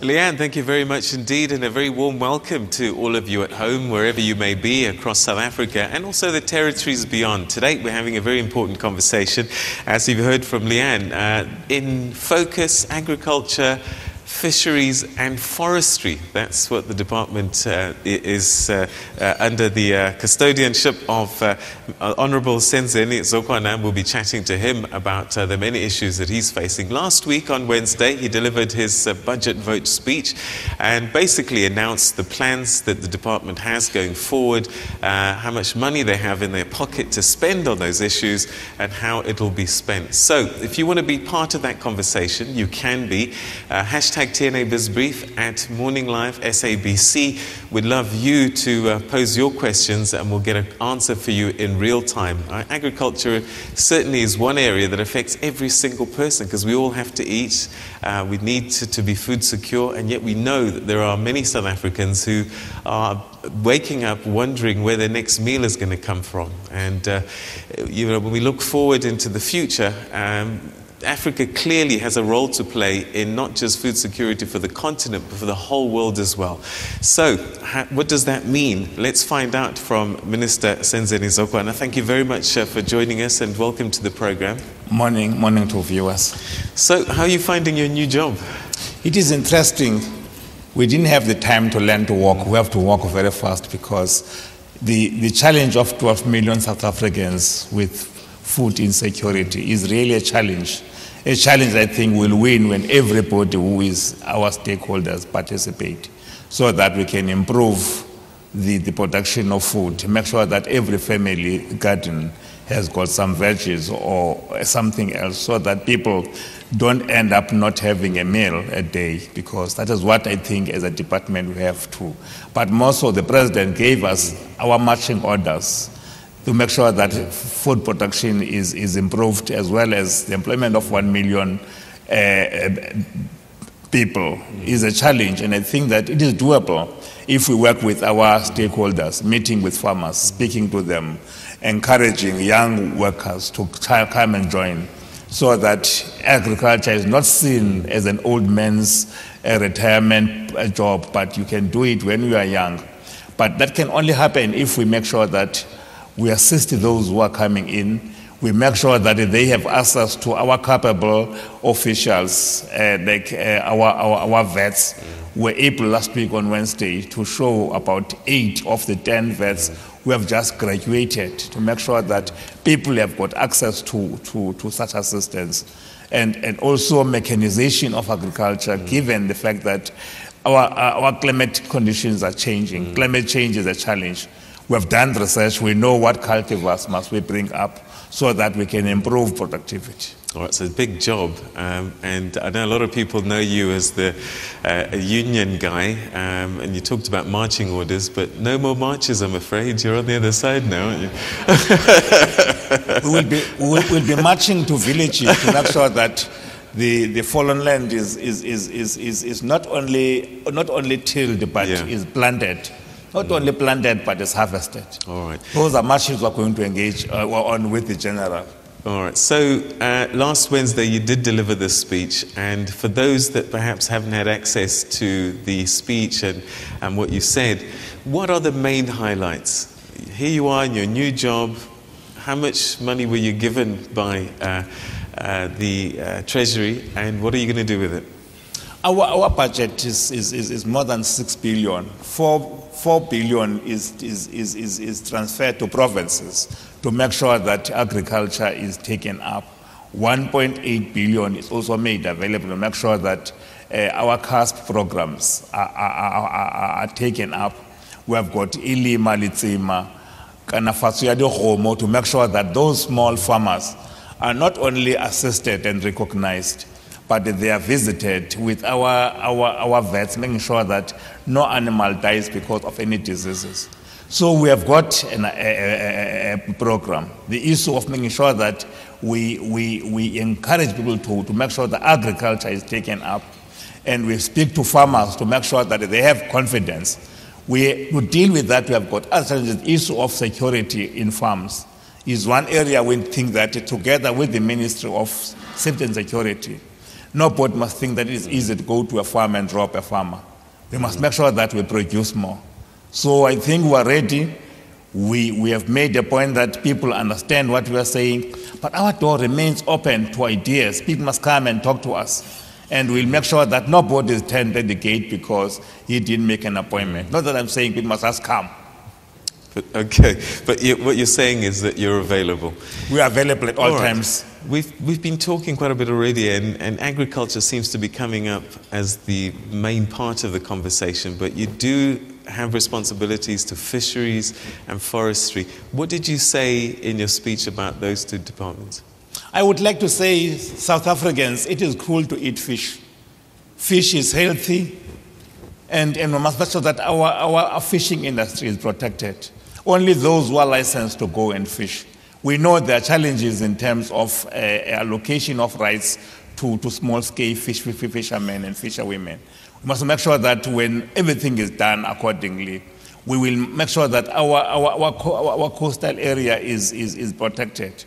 Leanne, thank you very much indeed, and a very warm welcome to all of you at home, wherever you may be across South Africa and also the territories beyond. Today we're having a very important conversation, as you've heard from Leanne, in focus, agriculture, fisheries and forestry. That's what the department is under the custodianship of Honourable Senzeni Zokwana. We'll be chatting to him about the many issues that he's facing. Last week on Wednesday, he delivered his budget vote speech and basically announced the plans that the department has going forward, how much money they have in their pocket to spend on those issues and how it'll be spent. So if you want to be part of that conversation, you can be. Hashtag TNA BizBrief at Morning Live SABC. We'd love you to pose your questions and we'll get an answer for you in real time. Agriculture certainly is one area that affects every single person because we all have to eat. We need to be food secure, and yet we know that there are many South Africans who are waking up wondering where their next meal is going to come from. And when we look forward into the future, Africa clearly has a role to play in not just food security for the continent, but for the whole world as well. So, what does that mean? Let's find out from Minister Senzeni Zokwana. Thank you very much for joining us and welcome to the program. Morning to viewers. So, how are you finding your new job? It is interesting. We didn't have the time to learn to walk. We have to walk very fast because the challenge of 12 million South Africans with food insecurity is really a challenge. A challenge I think will win when everybody who is our stakeholders participate so that we can improve the production of food, make sure that every family garden has got some veggies or something else so that people don't end up not having a meal a day, because that is what I think as a department we have to. But more so, the President gave us our marching orders to make sure that food production is improved, as well as the employment of 1 million people is a challenge. And I think that it is doable if we work with our stakeholders, meeting with farmers, speaking to them, encouraging young workers to come and join, so that agriculture is not seen as an old man's retirement job, but you can do it when you are young. But that can only happen if we make sure that we assist those who are coming in. We make sure that they have access to our capable officials, like our vets. We were able last week on Wednesday to show about 8 of the 10 vets who have just graduated, to make sure that people have got access to such assistance. And also mechanization of agriculture, given the fact that our climate conditions are changing. Climate change is a challenge. We have done research. We know what cultivars must we bring up so that we can improve productivity. All right, so it's a big job, and I know a lot of people know you as the union guy, and you talked about marching orders, but no more marches, I'm afraid. You're on the other side now, aren't you? We'll be marching to villages to make sure that the fallen land is not only tilled, but is planted. Not only planted, but it's harvested. All right. Those are marches we're going to engage on with the general. All right. So last Wednesday you did deliver this speech, and for those that perhaps haven't had access to the speech and what you said, what are the main highlights? Here you are in your new job. How much money were you given by the Treasury, and what are you going to do with it? Our budget is more than 6 billion. 4 billion is transferred to provinces to make sure that agriculture is taken up. 1.8 billion is also made available to make sure that our CASP programs are taken up. We have got Ilima Litsima, Kanafatsuya de Homo, to make sure that those small farmers are not only assisted and recognized, but they are visited with our vets, making sure that no animal dies because of any diseases. So we have got a program. The issue of making sure that we encourage people to make sure that agriculture is taken up, and we speak to farmers to make sure that they have confidence. To deal with that, we have got the issue of security in farms is one area we think that together with the Ministry of Safety and Security, Nobody must think that it is easy to go to a farm and drop a farmer. We must make sure that we produce more. So I think we are ready. We have made a point that people understand what we are saying, but our door remains open to ideas. People must come and talk to us. And we'll make sure that nobody is turned at the gate because he didn't make an appointment. Not that I'm saying people must just come. But, okay, but what you're saying is that you're available. We are available at all times. We've been talking quite a bit already, and agriculture seems to be coming up as the main part of the conversation, but you do have responsibilities to fisheries and forestry. What did you say in your speech about those two departments? I would like to say, South Africans, it is cool to eat fish. Fish is healthy, and we must make sure that our fishing industry is protected. Only those who are licensed to go and fish. We know there are challenges in terms of allocation of rights to small-scale fishermen and fisherwomen. We must make sure that when everything is done accordingly, we will make sure that our coastal area is protected,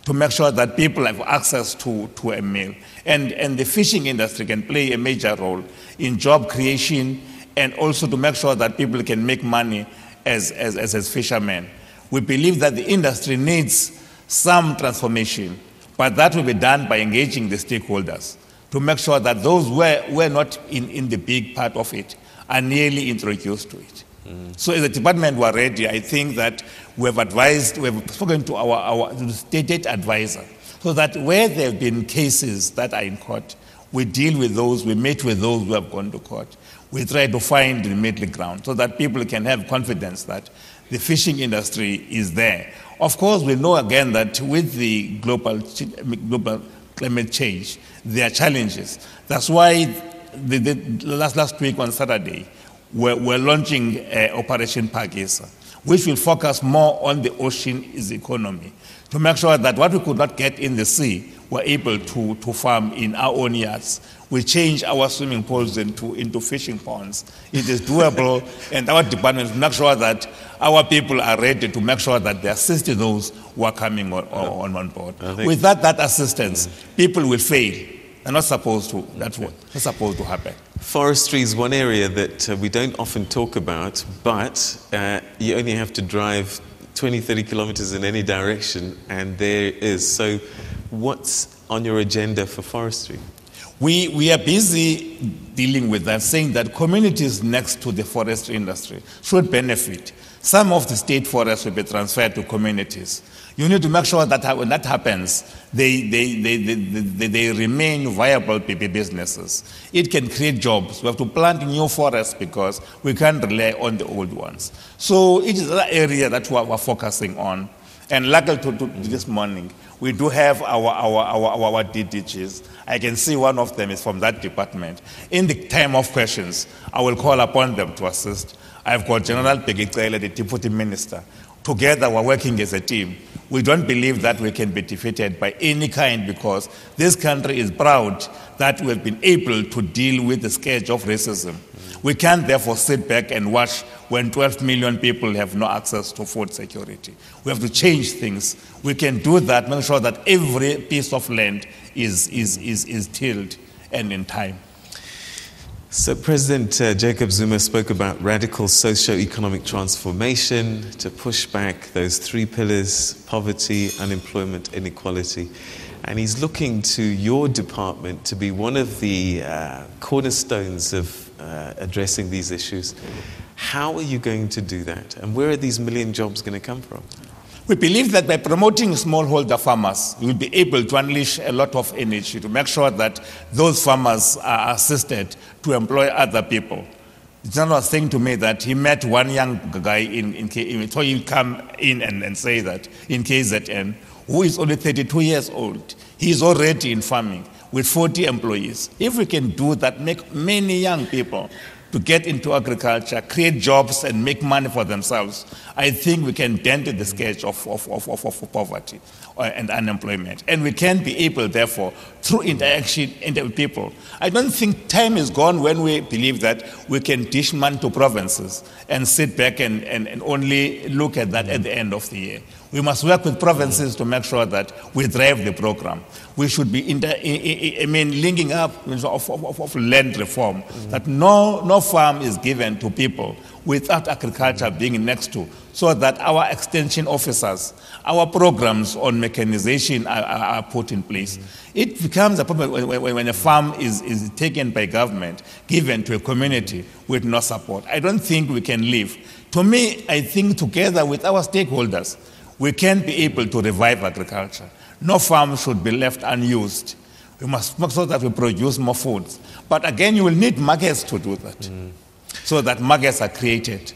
to make sure that people have access to a meal. And the fishing industry can play a major role in job creation and also to make sure that people can make money as fishermen. We believe that the industry needs some transformation, but that will be done by engaging the stakeholders to make sure that those who were not in the big part of it are nearly introduced to it. So as a department, we are ready. I think that we have spoken to our state advisor, so that where there have been cases that are in court, we deal with those, we meet with those who have gone to court. We try to find the middle ground so that people can have confidence that the fishing industry is there. Of course, we know again that with the global climate change, there are challenges. That's why last week on Saturday, we're launching Operation Pagesa, which will focus more on the ocean's economy to make sure that what we could not get in the sea, we're able to farm in our own yards. We change our swimming pools into fishing ponds. It is doable, and our department will make sure that our people are ready to make sure that they assist those who are coming on board. With that assistance, people will fail. They're not supposed to. That's what's supposed to happen. Forestry is one area that we don't often talk about, but you only have to drive 20, 30 kilometers in any direction, and there is. So what's on your agenda for forestry? We are busy dealing with that, saying that communities next to the forestry industry should benefit. Some of the state forests will be transferred to communities. You need to make sure that when that happens, they remain viable businesses. It can create jobs. We have to plant new forests because we can't rely on the old ones. So it is an area that we're focusing on. And luckily to this morning, we do have our DDGs. I can see one of them is from that department. In the time of questions, I will call upon them to assist. I've got General Bheki, Cele, the Deputy Minister. Together, we're working as a team. We don't believe that we can be defeated by any kind because this country is proud that we have been able to deal with the scourge of racism. We can't therefore sit back and watch when 12 million people have no access to food security. We have to change things. We can do that, make sure that every piece of land is tilled and in time. So President Jacob Zuma spoke about radical socio-economic transformation to push back those three pillars: poverty, unemployment, inequality. And he's looking to your department to be one of the cornerstones of addressing these issues. How are you going to do that? And where are these million jobs going to come from? We believe that by promoting smallholder farmers, we'll be able to unleash a lot of energy to make sure that those farmers are assisted to employ other people. The general was saying to me that he met one young guy so he'll come in and say that in KZN, who is only 32 years old. He's already in farming with 40 employees. If we can do that, make many young people to get into agriculture, create jobs and make money for themselves, I think we can dent the scourge of poverty and unemployment. And we can be able, therefore, through interaction with people. I don't think time is gone when we believe that we can dish money to provinces and sit back and only look at that at the end of the year. We must work with provinces to make sure that we drive the program. We should be linking up of land reform, that no farm is given to people without agriculture being next to, so that our extension officers, our programs on mechanization are put in place. It becomes a problem when a farm is taken by government, given to a community with no support. I don't think we can live. To me, I think together with our stakeholders, we can be able to revive agriculture. No farm should be left unused. We must make sure that we produce more foods. But again, you will need markets to do that, so that markets are created.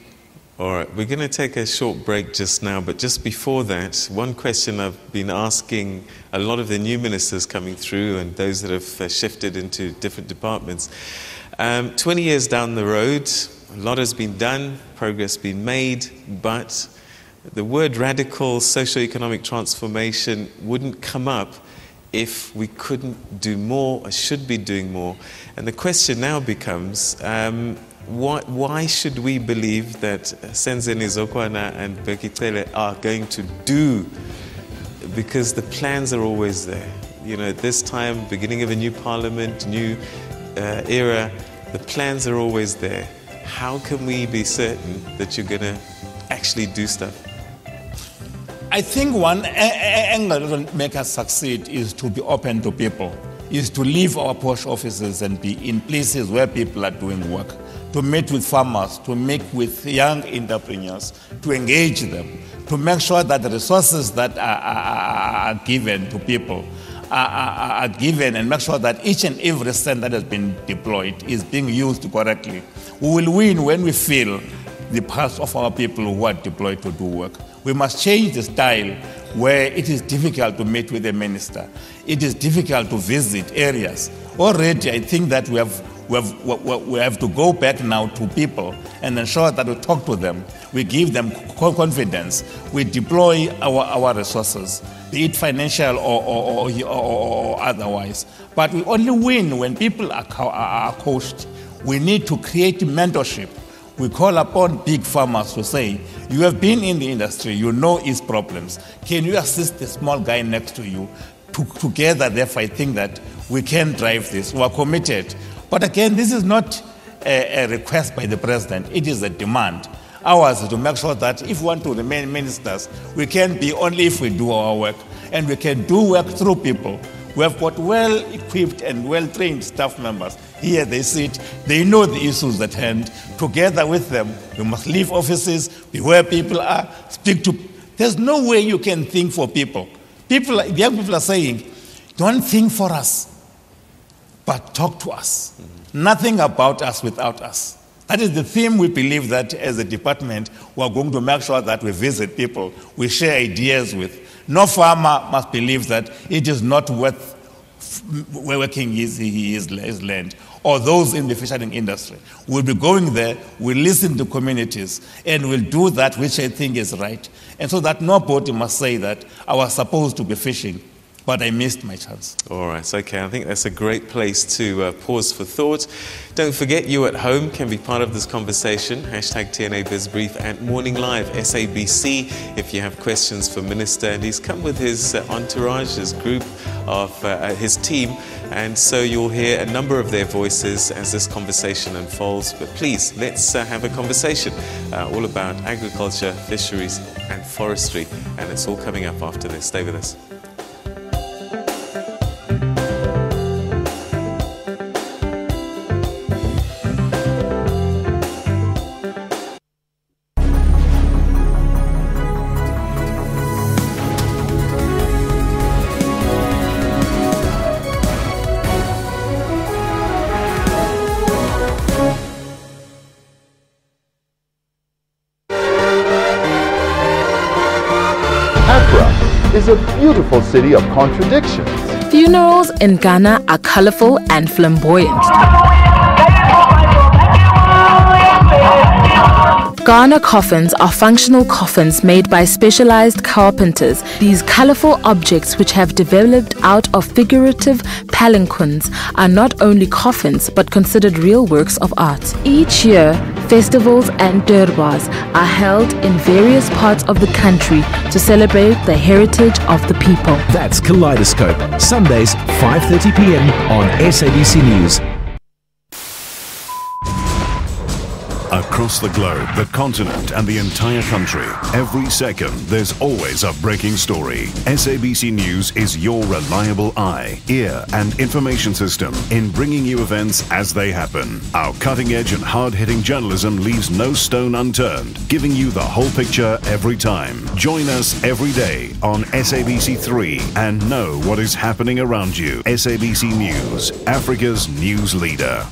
All right, we're going to take a short break just now, but just before that, one question I've been asking a lot of the new ministers coming through and those that have shifted into different departments. 20 years down the road, a lot has been done, progress been made, but the word radical socio-economic transformation wouldn't come up if we couldn't do more or should be doing more. And the question now becomes, why should we believe that Senzeni Zokwana and Bheki Cele are going to do? Because the plans are always there. You know, at this time, beginning of a new parliament, new era, the plans are always there. How can we be certain that you're going to actually do stuff? I think one angle that will make us succeed is to be open to people, is to leave our post offices and be in places where people are doing work, to meet with farmers, to meet with young entrepreneurs, to engage them, to make sure that the resources that are given to people are given, and make sure that each and every cent that has been deployed is being used correctly. We will win when we feel the parts of our people who are deployed to do work. We must change the style where it is difficult to meet with a minister. It is difficult to visit areas. Already, I think that we have to go back now to people and ensure that we talk to them. We give them confidence. We deploy our resources, be it financial or otherwise. But we only win when people are coached. We need to create mentorship. We call upon big farmers to say, you have been in the industry, you know its problems. Can you assist the small guy next to you? Together, therefore, I think that we can drive this. We are committed. But again, this is not a request by the president. It is a demand. Ours is to make sure that if we want to remain ministers, we can be only if we do our work. And we can do work through people. We have got well-equipped and well-trained staff members. Here they sit, they know the issues at hand. Together with them, we must leave offices, be where people are, speak to. There's no way you can think for people. The young people are saying, don't think for us, but talk to us. Nothing about us without us. That is the theme we believe that as a department, we are going to make sure that we visit people, we share ideas with. No farmer must believe that it is not worth working his land, or those in the fishing industry. We'll be going there, we'll listen to communities, and we'll do that which I think is right. And so that nobody must say that I was supposed to be fishing, but I missed my chance. All right, okay. I think that's a great place to pause for thought. Don't forget, you at home can be part of this conversation. Hashtag TNA BizBrief and Morning Live, SABC, if you have questions for Minister. And he's come with his entourage, his group of his team. And so you'll hear a number of their voices as this conversation unfolds. But please, let's have a conversation all about agriculture, fisheries and forestry. And it's all coming up after this. Stay with us. Is a beautiful city of contradictions. Funerals in Ghana are colorful and flamboyant. Ghana coffins are functional coffins made by specialized carpenters. These colorful objects, which have developed out of figurative palanquins, are not only coffins but considered real works of art. Each year, festivals and durbars are held in various parts of the country to celebrate the heritage of the people. That's Kaleidoscope, Sundays 5:30 p.m. on SABC News. Across the globe, the continent and the entire country, every second there's always a breaking story. SABC News is your reliable eye, ear and information system in bringing you events as they happen. Our cutting-edge and hard-hitting journalism leaves no stone unturned, giving you the whole picture every time. Join us every day on SABC3 and know what is happening around you. SABC News, Africa's news leader.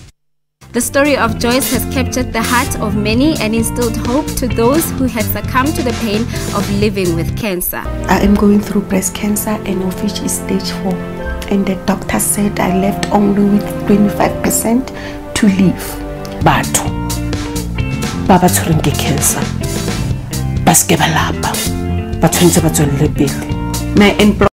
The story of Joyce has captured the heart of many and instilled hope to those who had succumbed to the pain of living with cancer. I am going through breast cancer and of which is stage 4. And the doctor said I left only with 25% to live. Batho baba tshwereng ke cancer ba ske ba lapa ba tshwanetse ba tswelele pele. My employer